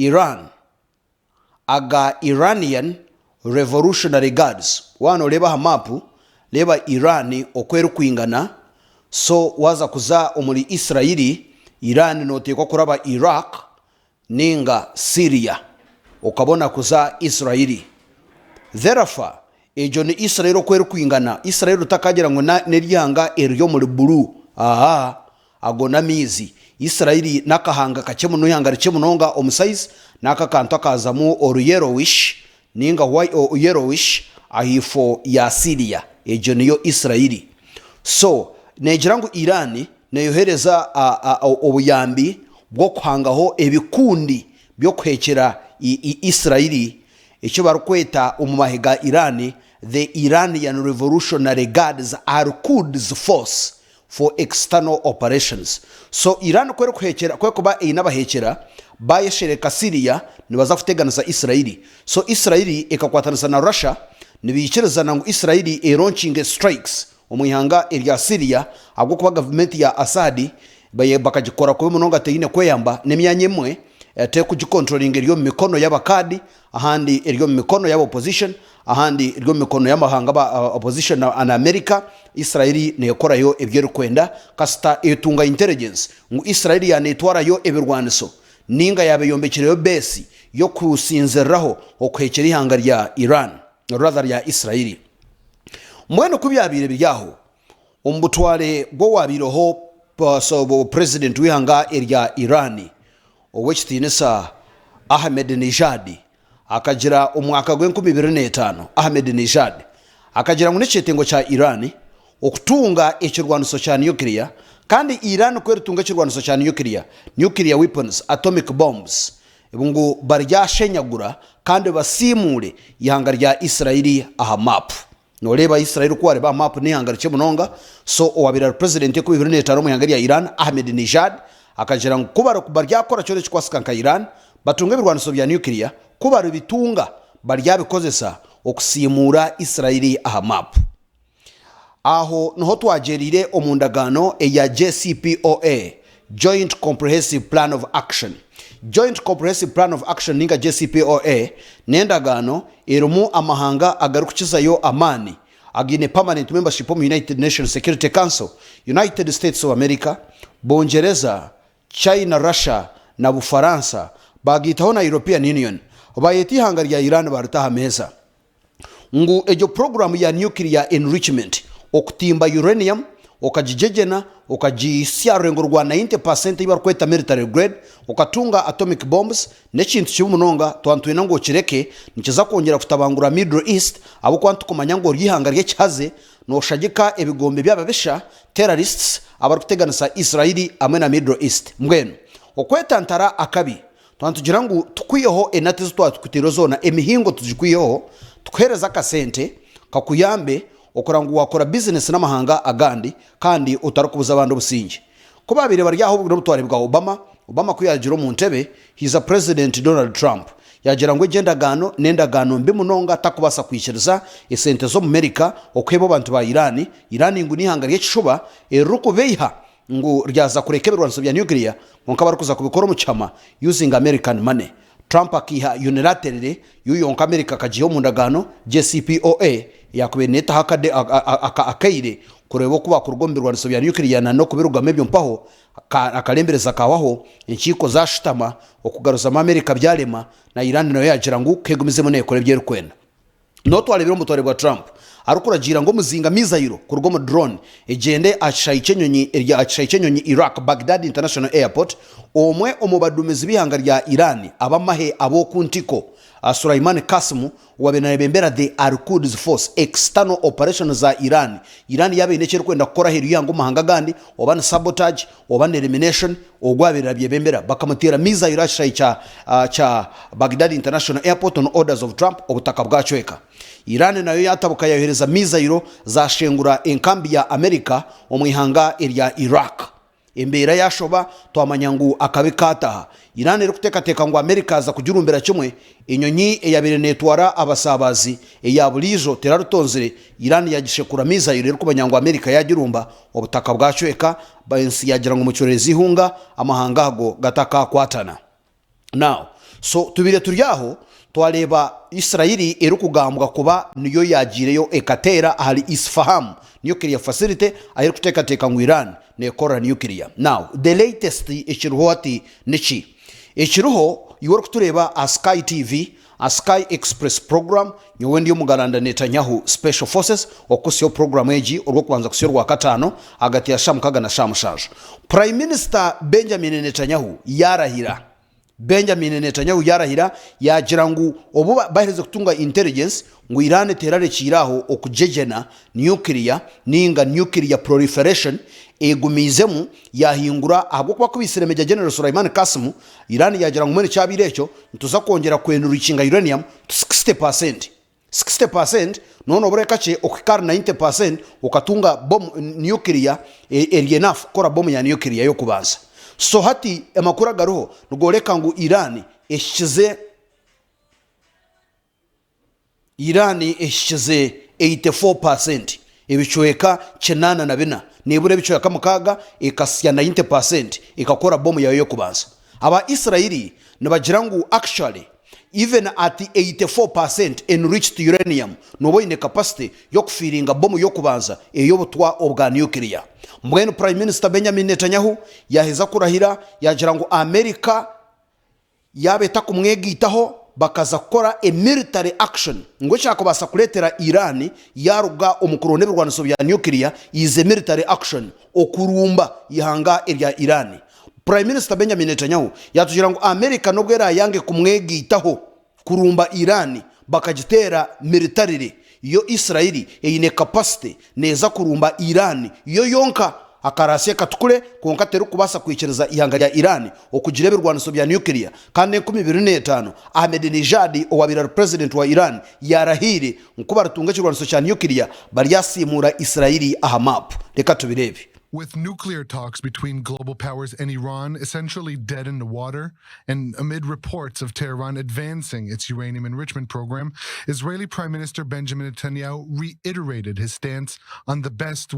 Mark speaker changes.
Speaker 1: Iran aga Iranian Revolutionary Guards wano leba hamapu leba Irani okweru kwingana so waza kuza omuli Israeli Iran notekwa kuraba Iraq ninga Syria okabona kuza Israeli therefore ejo ni Israel okweru kwingana Israel takagira ngo neryanga eryo muri bulu agona mizi Israeli nakahanga kachemuno yanga richemunonga omusize nakakanto akazamu oruyerowish ninga yellowish ahifo ya Syria ejo niyo Israeli so nejirangu Irani neyohereza obuyambi bwo kuhangaho ebikundi byo kwekera Israeli icyo barukweta umumahiga Irani the Iranian Revolutionary Guards are Quds force for external operations so Iran kwero kuhekera kwekuba inabahekera bayeshereka Syria nibaza kuteganisa Israeli so Israeli ekakwatanisa na Russia nibiyikereza ngo Israeli launching strikes omuyanga erya Syria abwo kuba government ya Assad baye bakagikora ko munonga teyine kweyamba nemyanye mwe te kugikontrolling eryo mikono y'abakadi ahandi eryo mikono y'aba opposition ahandi eryo mikono y'amahanga ba opposition na America Israeli nekora yo ebyero kwenda kasta etunga intelligence ngo Israeli yanetwara yo ebirwaniso ninga yabeyombekereyo base yo kusinzeraho okwekera ihanga rya Iran rather ya Israeli mweno kubyabire byaho ombutwale bwo wabiroho so president wihanga erya Irani owechitinesa Ahmadinejad akagira omwaka gw'2025 Ahmadinejad akagira ngo nechetengo cha Irani okutunga ekirwaniso cha nuclear kandi Iran kwerutunga ekirwaniso cha nuclear weapons atomic bombs ebungu baryashenyagura kandi basimule ihanga rya Israeli aha map noleba Israeli kware ba map ni ihanga richemunonga so owabira president yo 2025 mu ihanga rya Iran Ahmadinejad akagira ngo kubara kubaryakora cyore cykwasikanka Iran batunga birwaniso bya nuclear kubara bitunga baryabikozesa okusimura Israeli aha map aho noho twagerire omundagano eya JCPOA Joint Comprehensive Plan of Action ninga JCPOA nendagano erumu amahanga agarukukizayo amani agine permanent membership of United Nations Security Council United States of America Bongereza China Russia na Bufaransa bagitaho na European Union bayeti hanga rya Iran barutaha meza ngu ejo program ya nuclear enrichment okutimba uranium okajijejena okajisiarengo rwa 90% ibarkweta military grade okatunga atomic bombs nekintu cy'umunonga twantwena ngo kireke nikiza kongera kutabangura Middle East abo kwantu kumanya ngo ryihanga rye cyaze no shagika ebigombe byababesha terrorists abarukuteganisa Israeli amwe na Middle East mbweno okwetantara akabi twantugira ngo tukwiyeho enatizo twatukutiro zona emihingo tujikwiyeho tukhereza kasente kakuyambe okurangu wakora business n'amahanga agandi kandi utarukubuza abantu businge kuba babire baryaho bw'ubutware bwa Obama kuyagiro mu ntebe he's a president Donald Trump yagira ngo nendagano mbi munonga takubasa kwishiriza esente zo mu America okwebo bantu ba Irani ngo nihanga ry'ekishuba eruko beiha ngo ryaza kurekeberwanso bya nuclear nkonka barukuza kubikora mu chama using American money Trump akiha unilaterally yuyonka America kajiyo mu ndagano JCPOA yakubeneta hakade akaire kurebo kuba kurgombirwa bya nuclear na no kubirugame byo mpaho akalembereza kawaho inchiko zashitama okugaruza America byarema na Iran nayo yagira ngo kegumize mu nekore byerukwenda notwale biro mutore bwa Trump arukuragira ngo muzinga mizayiro kurgomo drone egende achaichenyonyi Iraq Baghdad International Airport omwe omubadumezi bihanga rya Iran abamahe abo kuntiko Sulaiman Qasim wabenabembera the Quds force external operations za Iran yabe inekere kwenda gukora heri yango mahanga gandi obana sabotage obana elimination ogwabera byebembera bakamutera mizayiro cha Baghdad International Airport on orders of Trump obutaka bwacweka Iran nayo yatabuka yahereza mizayiro zashengura enkambi ya America omwihanga erya Iraq embera yashoba twamanyangu akabikataha Iran iri kutekateka ngo America aza kujurumbera kimwe inyonyi eyabire netwara abasabazi eyabulijo terarutonzire Iran yagishekura mizayiro iri kubanyangu America yagirumba obutaka bwacweka bayensi yagira ngo mucyorezi hunga amahanga go gataka kwatana now so tubire turi aho twareba Israeli eri kugambwa kuba niyo yagireyo ekateera ahari Isfahan nuclear facility aheri kuteekateka ngu Iran nekora nuclear. Now the latest ekiriho ati niki ekiriho iwe kutureba a Sky TV a Sky Express program nyowe ndiyo mugaranda Netanyahu Special Forces okusiyo program eji olwo kubanza kusiyo rwa katano hagati ya shamukaga na shamushaje. Prime Minister Benjamin Netanyahu yarahira yagira ngu obu bahereze kutunga intelligence ngu Iran terare kiraho okujejena nuclear ninga nuclear proliferation egumizemu yahingura ahubwo kuba kubisire Major General Sulaiman Qasim Iran yagira ngu mwene cyabire ekyo ntuza kongera kwenurikinga uranium 60% nono bureka che okikara 90% ukatunga bomb nuclear enough kora bomb ya nuclear yo kubanza. So hati amakuru agaruho rugoreka ngo Iran eshize 84% ebichweka chenana na bina nibure bichweka mukaga ekasya 90% ikakora bomu yayo kubanza. Aba Israeli nabagira ngo actually even at 84% enriched uranium nobo ine capacity yo kufiringa bomu yo kubanza eyo butwa obwa nuclear. Mbwenu Prime Minister Benjamin Netanyahu yaheza kurahira yagira ngo America yabeta kumwegitaho bakaza kukora a military action ngo cyako basa kuletera Iran yaruga omukurone birwaniso bya nuclear ize military action okurumba ihanga erya Iran. Prime Minister Benjamin Netanyahu yatugira ngo America nobwo era yange kumwegitaho kurumba Iran bakagitera militarily yo Israeli eyine capacity neza kurumba Iran yo yonka akarasiye katukule konka teru kubasa kwikereza ihanga rya Iran okugire birwaniso bya nuclear kandi 2025 Ahmadinejad owabira president wa Iran yarahire nkuba rutunga kirwaniso cya nuclear bari yasimura Israeli aha map. Reka tubirebe.
Speaker 2: With nuclear talks between global powers and Iran essentially dead in the water, and amid reports of Tehran advancing its uranium enrichment program, Israeli Prime Minister Benjamin Netanyahu reiterated his stance on the best